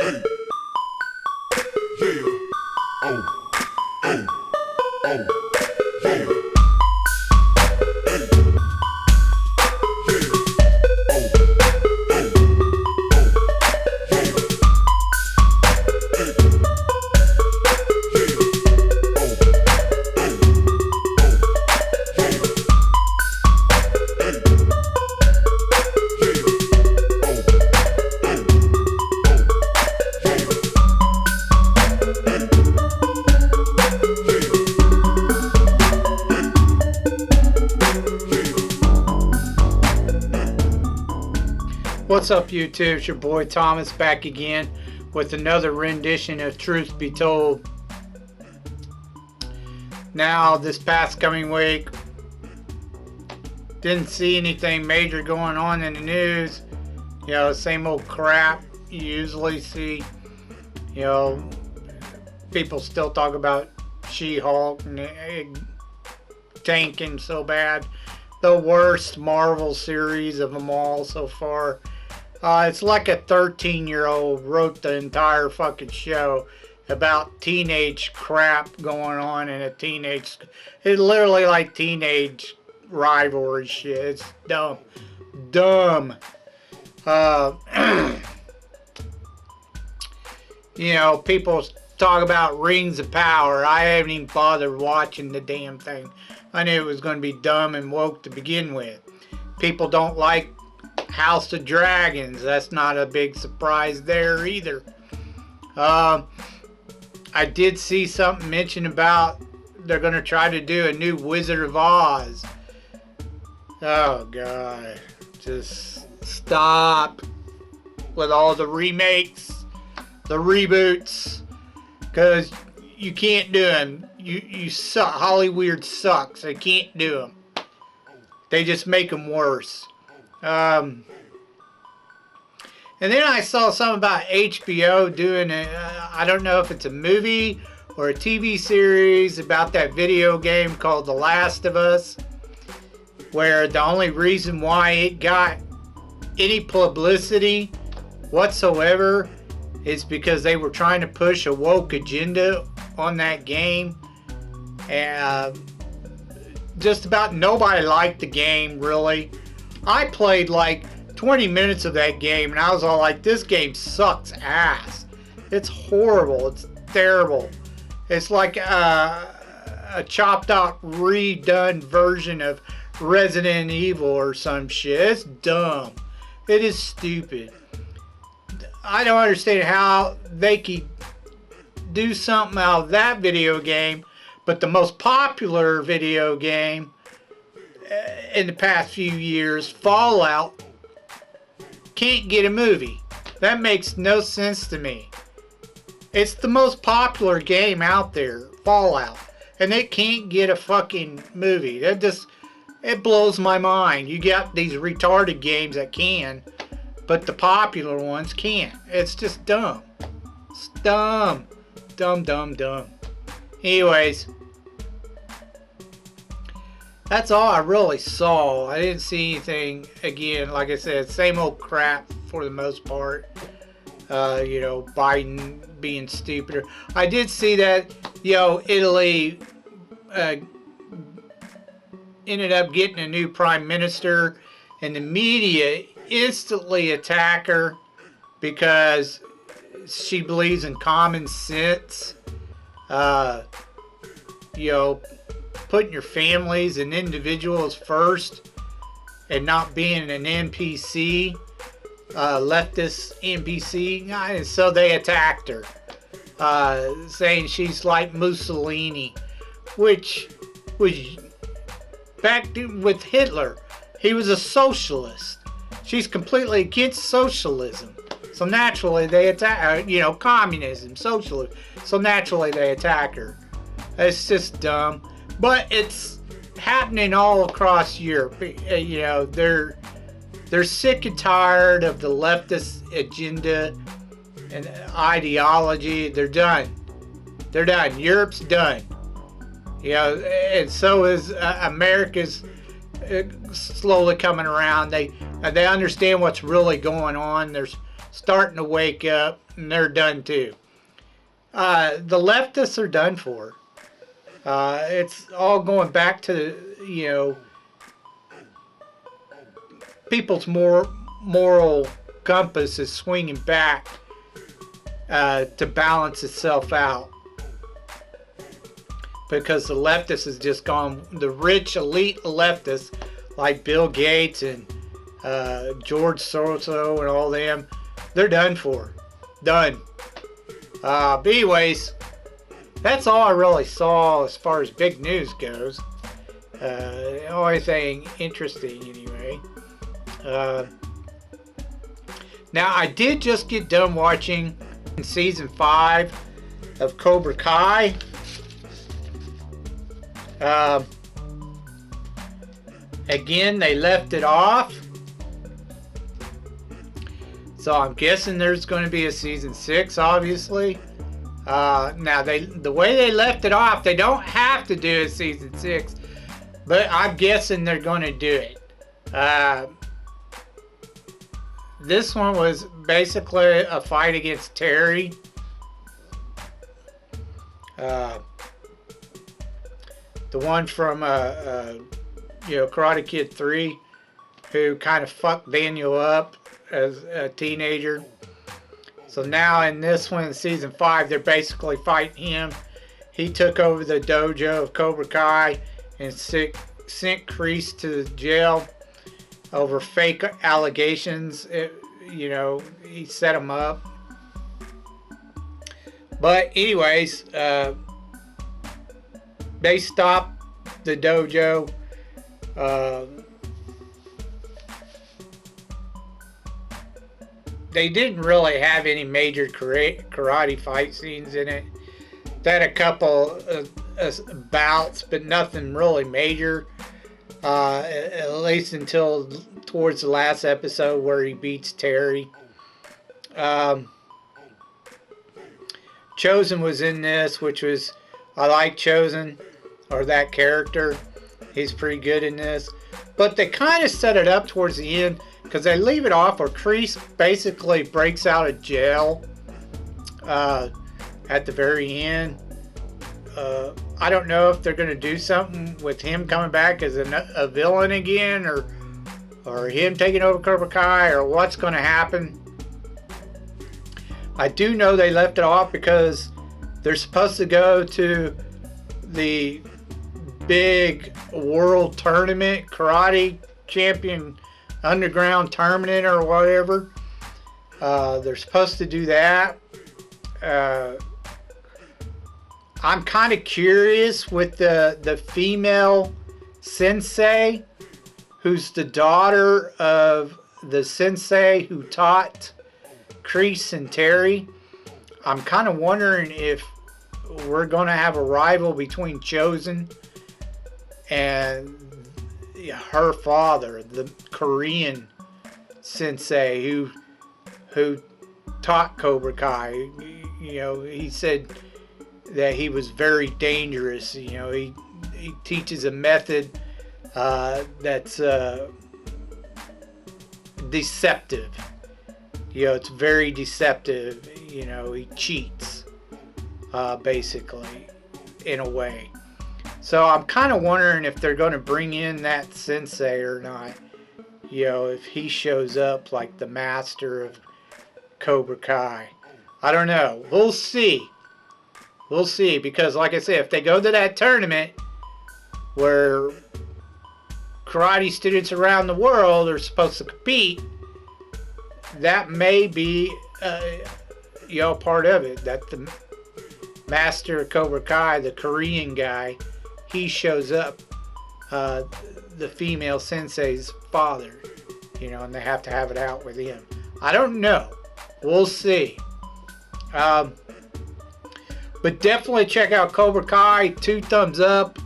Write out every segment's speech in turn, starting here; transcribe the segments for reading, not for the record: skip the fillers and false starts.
Hey. Yeah. Oh. Oh. Oh. Yeah. What's up, YouTube? It's your boy Thomas back again with another rendition of Truth Be Told. Now, this past coming week, didn't see anything major going on in the news. You know, same old crap you usually see. You know, people still talk about She-Hulk and it tanking so bad. The worst Marvel series of them all so far. It's like a 13-year-old wrote the entire fucking show about teenage crap going on in a teenage... It's literally like teenage rivalry shit. It's dumb. Dumb. You know, people talk about Rings of Power. I haven't even bothered watching the damn thing. I knew it was going to be dumb and woke to begin with. People don't like House of Dragons. That's not a big surprise there either. I did see something mentioned about they're going to try to do a new Wizard of Oz. Oh God, just stop with all the remakes, the reboots, because you can't do them. You suck. Hollywood sucks. They can't do them. They just make them worse. And then I saw something about HBO doing I don't know if it's a movie or a TV series about that video game called The Last of Us, where the only reason why it got any publicity whatsoever is because they were trying to push a woke agenda on that game. And just about nobody liked the game, really. I played like 20 minutes of that game and I was all like, this game sucks ass. It's horrible. It's terrible. It's like a chopped out, redone version of Resident Evil or some shit. It's dumb. It is stupid. I don't understand how they could do something out of that video game, but the most popular video game in the past few years, Fallout, can't get a movie. That makes no sense to me. It's the most popular game out there, Fallout, and it can't get a fucking movie. That just, it blows my mind. You got these retarded games that can, but the popular ones can't. It's just dumb. It's dumb. Dumb, dumb, dumb. Anyways, that's all I really saw. I didn't see anything, again, like I said, same old crap for the most part. You know, Biden being stupider. I did see that, you know, Italy ended up getting a new prime minister, and the media instantly attack her because she believes in common sense. You know, putting your families and individuals first and not being an NPC, leftist NPC. And so they attacked her, saying she's like Mussolini, which was back with Hitler. He was a socialist. She's completely against socialism. So naturally they attack, you know, communism, socialism. So naturally they attack her. It's just dumb. But it's happening all across Europe. You know, they're sick and tired of the leftist agenda and ideology. They're done. They're done. Europe's done. You know, and so is America's slowly coming around. They understand what's really going on. There's starting to wake up, and they're done too. The leftists are done for. It's all going back to, people's moral compass is swinging back to balance itself out. Because the leftists has just gone, the rich elite leftists like Bill Gates and George Soros and all them, they're done for. Done. But anyways, that's all I really saw as far as big news goes. The only thing interesting anyway. Now I did just get done watching season 5 of Cobra Kai. Again, they left it off. So I'm guessing there's going to be a season 6, obviously. Now, the way they left it off, they don't have to do a season 6. But I'm guessing they're going to do it. This one was basically a fight against Terry. The one from Karate Kid 3, who kind of fucked Daniel up as a teenager. So now in this one, in season 5, they're basically fighting him. He took over the dojo of Cobra Kai and sent Kreese to jail over fake allegations. He set him up. But anyways, they stopped the dojo. They didn't really have any major karate fight scenes in it. They had a couple bouts, but nothing really major. At least until towards the last episode where he beats Terry. Chosen was in this, which was, I like Chosen, or that character. He's pretty good in this. But they kind of set it up towards the end, because they leave it off where Kreese basically breaks out of jail at the very end. I don't know if they're going to do something with him coming back as a villain again, or him taking over Cobra Kai, or what's going to happen. I do know they left it off because they're supposed to go to the big world tournament, karate champion underground tournament or whatever. They're supposed to do that. I'm kind of curious with the female sensei, who's the daughter of the sensei who taught Kreese and Terry. I'm kind of wondering if we're going to have a rival between Chosen and her father, the Korean sensei who taught Cobra Kai. He said that he was very dangerous. He teaches a method that's deceptive. It's very deceptive. He cheats, basically, in a way. So I'm kind of wondering if they're going to bring in that sensei or not. If he shows up like the master of Cobra Kai. I don't know. We'll see. We'll see, because like I said, if they go to that tournament where karate students around the world are supposed to compete, that may be part of it. That the master of Cobra Kai, the Korean guy, he shows up, the female sensei's father, and they have to have it out with him. I don't know. We'll see. But definitely check out Cobra Kai. 2 thumbs up.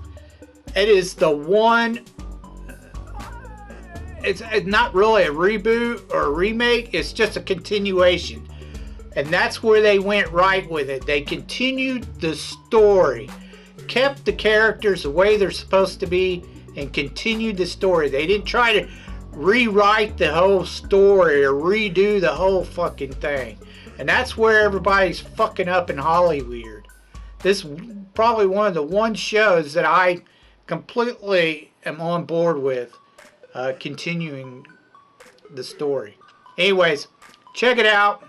It is the one. It's not really a reboot or a remake. It's just a continuation. And that's where they went right with it. They continued the story. Kept the characters the way they're supposed to be. And continued the story. They didn't try to rewrite the whole story or redo the whole fucking thing. And that's where everybody's fucking up in Hollywood. This is probably one of the one shows that I completely am on board with continuing the story. Anyways, check it out.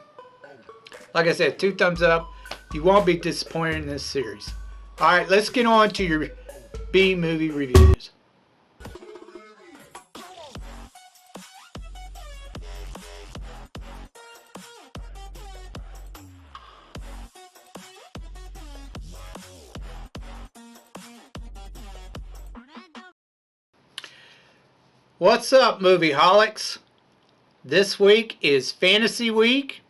Like I said, 2 thumbs up. You won't be disappointed in this series. Alright, let's get on to your B-movie reviews. What's up, movie holics? This week is Fantasy Week.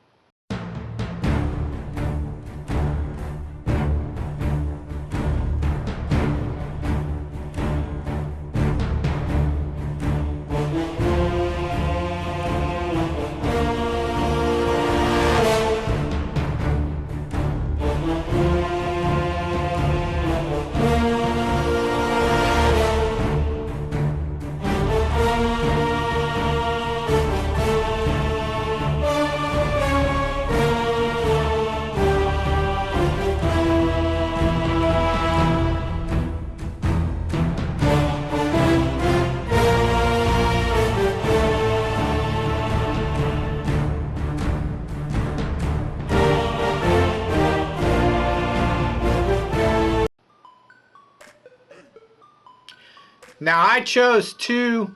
Now, I chose 2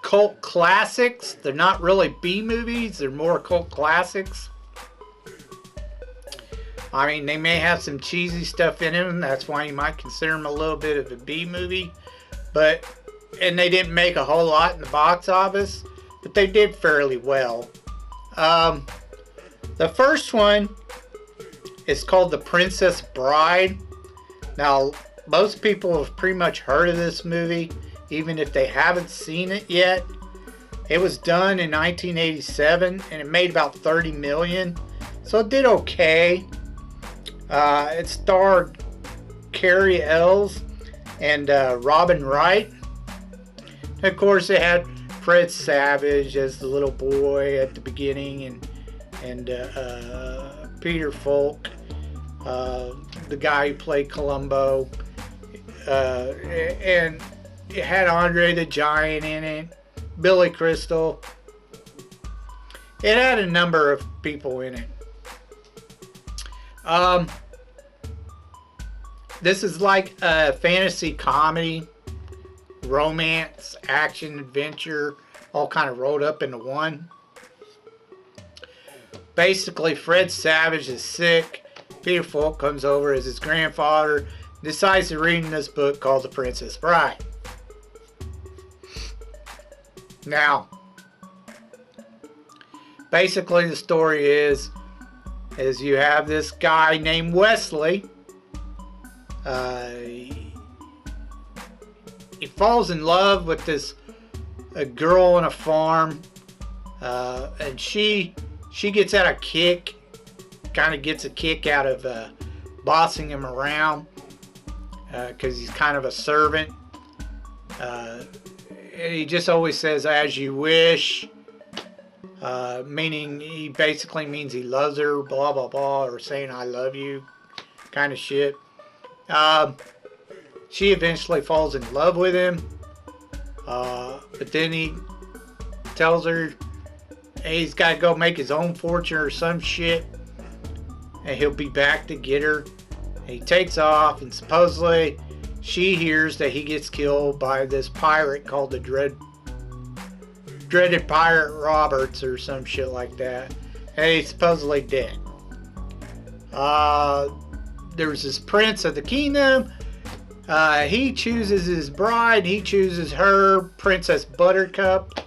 cult classics. They're not really B-movies. They're more cult classics. I mean, they may have some cheesy stuff in them. That's why you might consider them a little bit of a B-movie. And they didn't make a whole lot in the box office. But they did fairly well. The first one is called The Princess Bride. Now, most people have pretty much heard of this movie, even if they haven't seen it yet. It was done in 1987, and it made about $30 million, so it did okay. It starred Carrie Ells and Robin Wright. And of course, it had Fred Savage as the little boy at the beginning, and Peter Falk, the guy who played Columbo. And it had Andre the Giant in it, Billy Crystal. It had a number of people in it. This is like a fantasy comedy, romance, action, adventure, all kind of rolled up into one. Basically, Fred Savage is sick. Peter Falk comes over as his grandfather, decides to read this book called The Princess Bride. Now, basically the story is you have this guy named Wesley. He falls in love with a girl on a farm, and she gets out a kick, kind of gets a kick out of bossing him around. Because he's kind of a servant. He just always says, as you wish. Meaning, he basically means he loves her, blah, blah, blah, or saying I love you kind of shit. She eventually falls in love with him. But then he tells her he's got to go make his own fortune or some shit. And he'll be back to get her. He takes off, and supposedly she hears that he gets killed by this pirate called the Dreaded Pirate Roberts or some shit like that. And he's supposedly dead. There's this prince of the kingdom. He chooses his bride. He chooses her. Princess Buttercup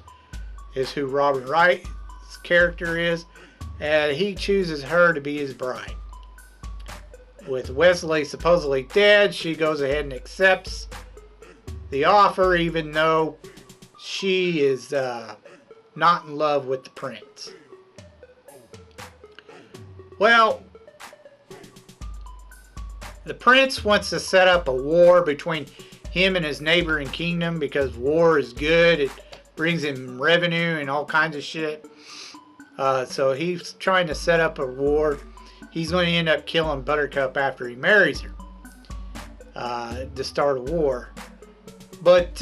is who Robin Wright's character is. And he chooses her to be his bride. With Wesley supposedly dead, she goes ahead and accepts the offer, even though she is not in love with the prince. Well, the prince wants to set up a war between him and his neighboring kingdom because war is good. It brings him revenue and all kinds of shit. So he's trying to set up a war. He's going to end up killing Buttercup after he marries her to start a war. But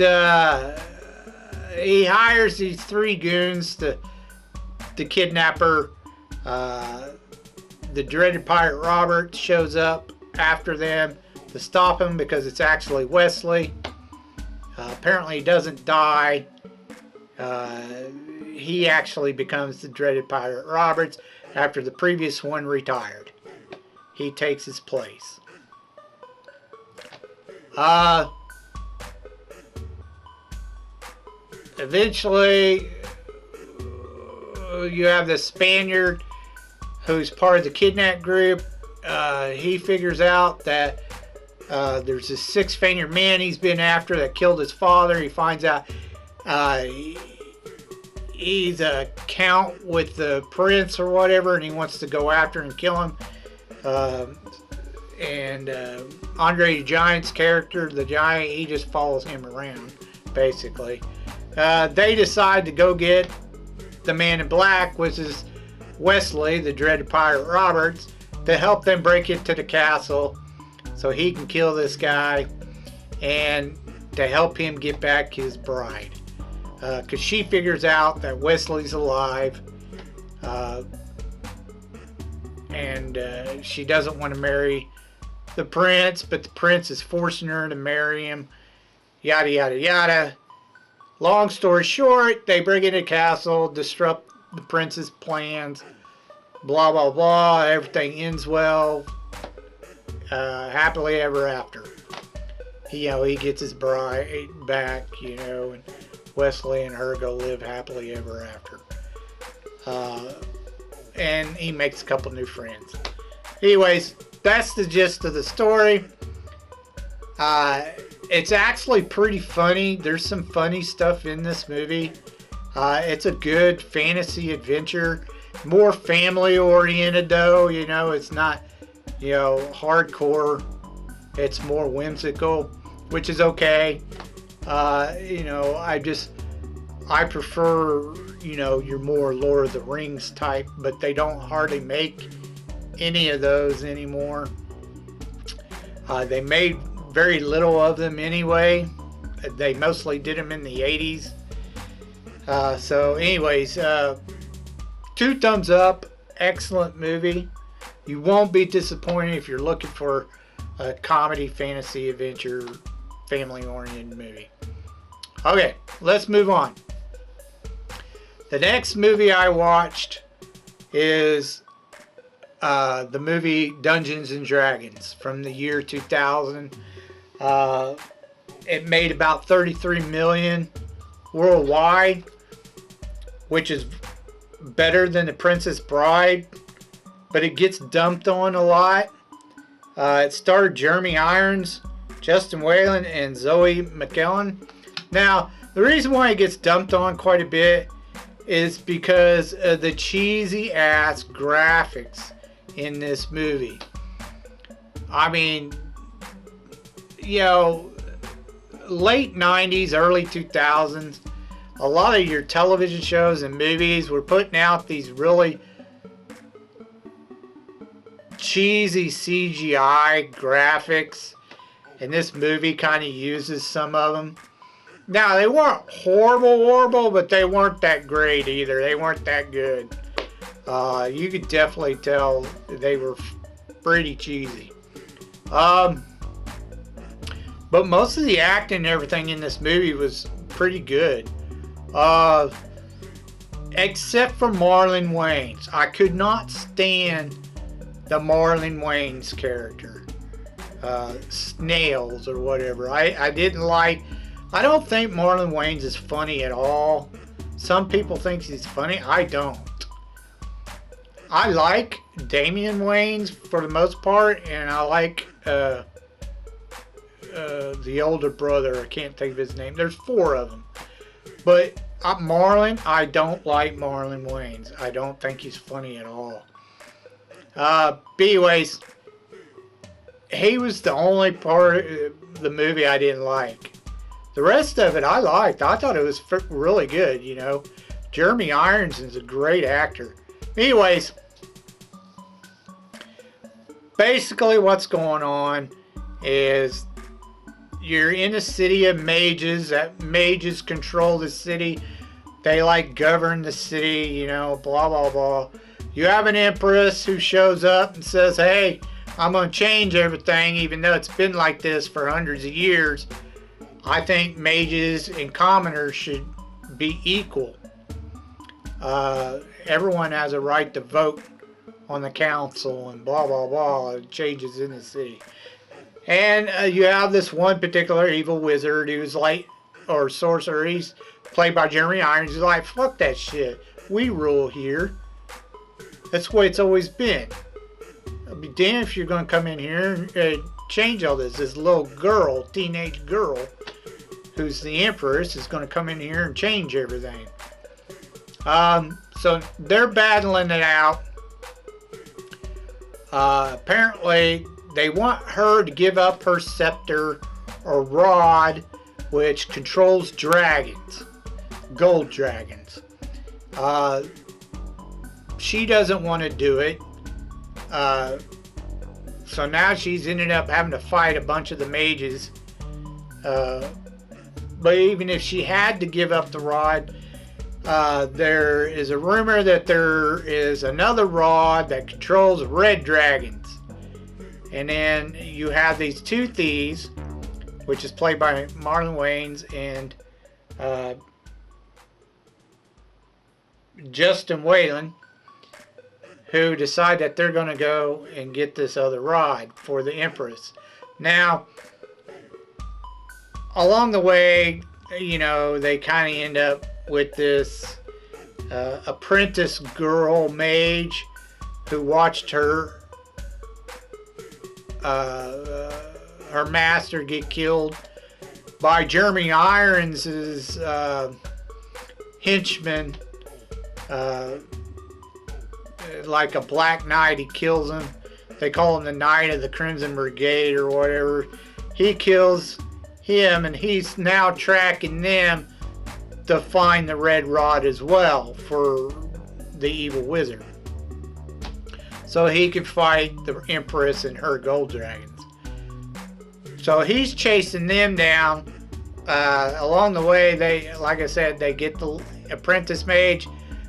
he hires these 3 goons to kidnap her. The dreaded pirate Robert shows up after them to stop him because it's actually Wesley. Apparently he doesn't die. He actually becomes the dreaded pirate Roberts after the previous one retired. He takes his place. Eventually, you have the Spaniard who's part of the kidnap group. He figures out that there's this 6-fingered man he's been after that killed his father. He finds out he's a count with the prince or whatever, and he wants to go after and kill him. And Andre the Giant's character, the Giant, he just follows him around, basically. They decide to go get the Man in Black, which is Wesley, the dreaded pirate Roberts, to help them break into the castle so he can kill this guy and to help him get back his bride. Because she figures out that Wesley's alive, and she doesn't want to marry the prince, but the prince is forcing her to marry him. Yada, yada, yada. Long story short, they break into the castle, disrupt the prince's plans, blah, blah, blah. Everything ends well. Happily ever after. He gets his bride back, and Wesley and her go live happily ever after. And he makes a couple new friends. Anyways, that's the gist of the story. It's actually pretty funny. There's some funny stuff in this movie. It's a good fantasy adventure. More family oriented though, it's not, hardcore. It's more whimsical, which is okay. I prefer, your more Lord of the Rings type, but they don't hardly make any of those anymore. They made very little of them anyway. They mostly did them in the 80s. So anyways, 2 thumbs up. Excellent movie. You won't be disappointed if you're looking for a comedy, fantasy, adventure, family-oriented movie. Okay, let's move on. The next movie I watched is the movie Dungeons and Dragons from the year 2000. It made about $33 million worldwide, which is better than The Princess Bride, but it gets dumped on a lot. It starred Jeremy Irons, Justin Whalen, and Zoe McKellen. Now, the reason why it gets dumped on quite a bit is because of the cheesy ass graphics in this movie. I mean, late 90s, early 2000s, a lot of your television shows and movies were putting out these really cheesy CGI graphics, and this movie kind of uses some of them. Now, they weren't horrible, but they weren't that great either. They weren't that good. You could definitely tell they were pretty cheesy. But most of the acting and everything in this movie was pretty good. Except for Marlon Wayans. I could not stand the Marlon Wayans character. Snails or whatever. I don't think Marlon Wayans is funny at all. Some people think he's funny. I don't. I like Damian Wayans for the most part, and I like the older brother. I can't think of his name. There's 4 of them. But Marlon, I don't like Marlon Wayans. I don't think he's funny at all. But anyways, he was the only part of the movie I didn't like. The rest of it I liked. I thought it was really good, you know. Jeremy Irons is a great actor. Anyways, basically what's going on is you're in a city of mages. That mages control the city. They like govern the city, you know, blah, blah, blah. You have an empress who shows up and says, hey, I'm going to change everything, even though it's been like this for hundreds of years. I think mages and commoners should be equal. Everyone has a right to vote on the council and blah, blah, blah. Changes in the city. And you have this one particular evil wizard who's like, or sorcerer, he's played by Jeremy Irons. He's like, fuck that shit. We rule here. That's the way it's always been. I'll be damned if you're going to come in here and change all this. This little girl, teenage girl, who's the empress, is going to come in here and change everything. So they're battling it out. Apparently, they want her to give up her scepter or rod, which controls dragons, gold dragons. She doesn't want to do it. So now she's ended up having to fight a bunch of the mages. But even if she had to give up the rod, there is a rumor that there is another rod that controls red dragons. And then you have these two thieves, which is played by Marlon Wayans and Justin Whalen, who decide that they're going to go and get this other rod for the Empress. Now, along the way, you know, they kind of end up with this apprentice girl mage who watched her master get killed by Jeremy Irons' henchman, like a Black Knight. He kills him. They call him the Knight of the Crimson Brigade or whatever. He kills him, and he's now tracking them to find the red rod as well for the evil wizard, so he can fight the Empress and her gold dragons. So he's chasing them down. Along the way, they, like I said, they get the apprentice mage.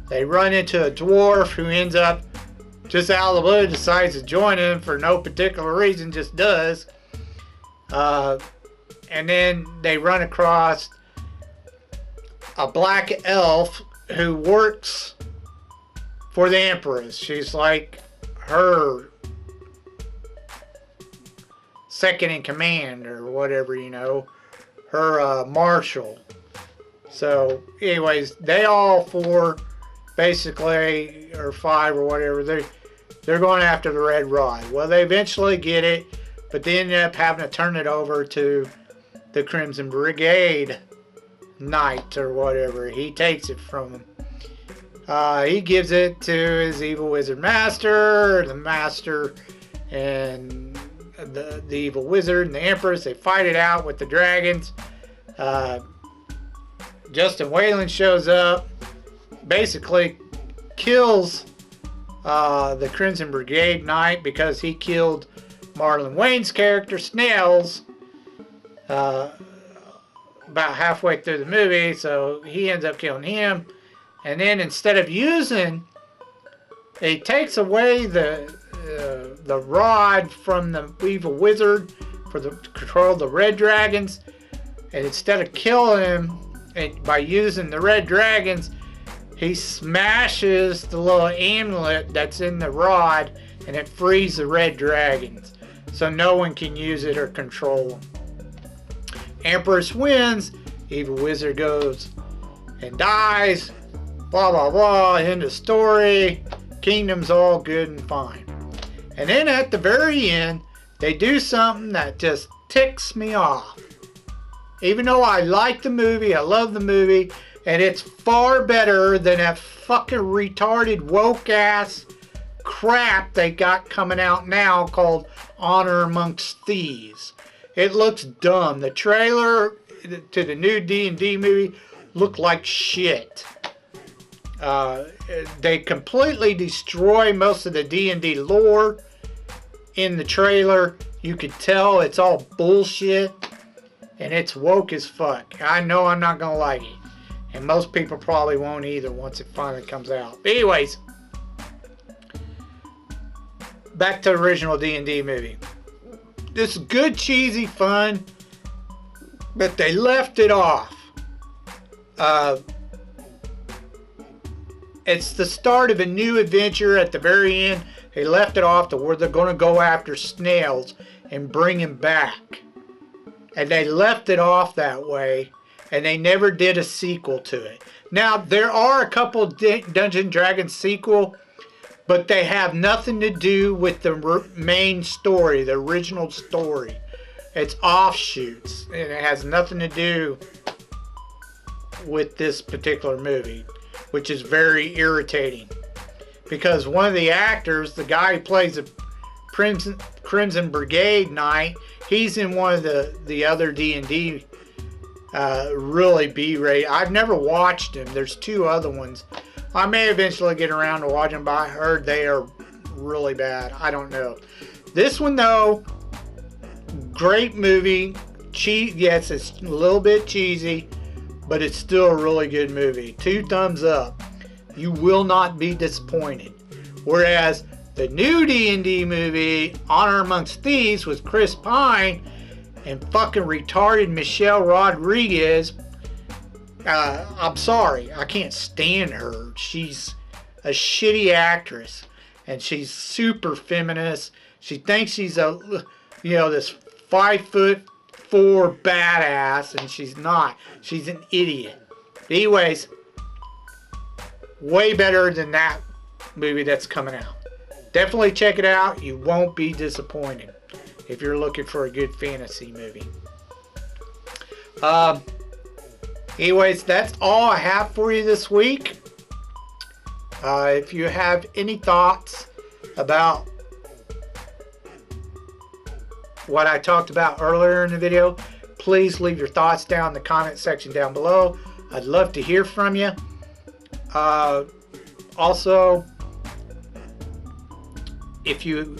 They run into a dwarf who ends up just out of the blue decides to join him for no particular reason, just does. And then they run across a black elf who works for the Empress. She's like her second in command or whatever, you know, her marshal. So anyways, they all four basically, or five or whatever, they're going after the red rod. Well, they eventually get it, but they end up having to turn it over to the Crimson Brigade Knight or whatever. He takes it from him. He gives it to his evil wizard master. The master and the evil wizard and the Empress, they fight it out with the dragons. Justin Whalen shows up, basically kills the Crimson Brigade Knight because he killed Marlon Wayne's character Snells about halfway through the movie, so he ends up killing him. And then instead of using, he takes away the rod from the evil wizard for the control of the red dragons, and instead of killing him by using the red dragons, he smashes the little amulet that's in the rod, and it frees the red dragons, so no one can use it or control them. Empress wins, evil wizard goes and dies, blah blah blah, end of story, kingdom's all good and fine. And then at the very end, they do something that just ticks me off. Even though I like the movie, I love the movie, and it's far better than that fucking retarded woke ass crap they got coming out now called Honor Amongst Thieves. It looks dumb. The trailer to the new D&D movie look like shit. They completely destroy most of the D&D lore in the trailer. You could tell it's all bullshit, and it's woke as fuck. I know I'm not gonna like it, and most people probably won't either once it finally comes out. But anyways, back to the original D&D movie. This is good, cheesy fun, but they left it off. It's the start of a new adventure. At the very end, they left it off to where they're going to go after snails and bring him back. And they left it off that way, and they never did a sequel to it. Now, there are a couple Dungeons & Dragons sequel, but they have nothing to do with the main story, the original story. It's offshoots, and it has nothing to do with this particular movie, which is very irritating. Because one of the actors, the guy who plays the Crimson Brigade Knight, he's in one of the other D&D really B-rated. I've never watched him. There's two other ones. I may eventually get around to watching, but I heard they are really bad. I don't know. This one, though, great movie. Yes, it's a little bit cheesy, but it's still a really good movie. 2 thumbs up. You will not be disappointed. Whereas the new D&D movie, Honor Amongst Thieves, with Chris Pine and fucking retarded Michelle Rodriguez. I'm sorry, I can't stand her. She's a shitty actress, and she's super feminist. She thinks she's this 5'4" badass, and she's not. She's an idiot. Anyways, way better than that movie that's coming out. Definitely check it out. You won't be disappointed if you're looking for a good fantasy movie. Anyways, that's all I have for you this week. If you have any thoughts about what I talked about earlier in the video, please leave your thoughts down in the comment section down below. I'd love to hear from you. Also, if you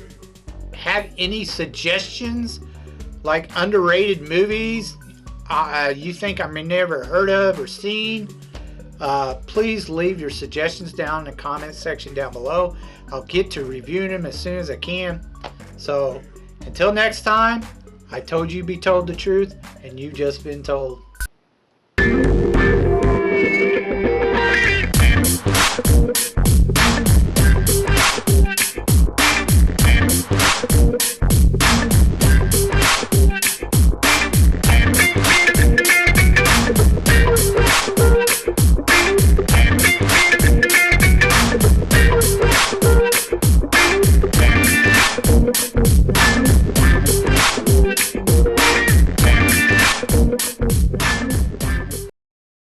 have any suggestions, like underrated movies you think I may never heard of or seen, please leave your suggestions down in the comment section down below. I'll get to reviewing them as soon as I can. So until next time, I told you be told the truth, and you've just been told.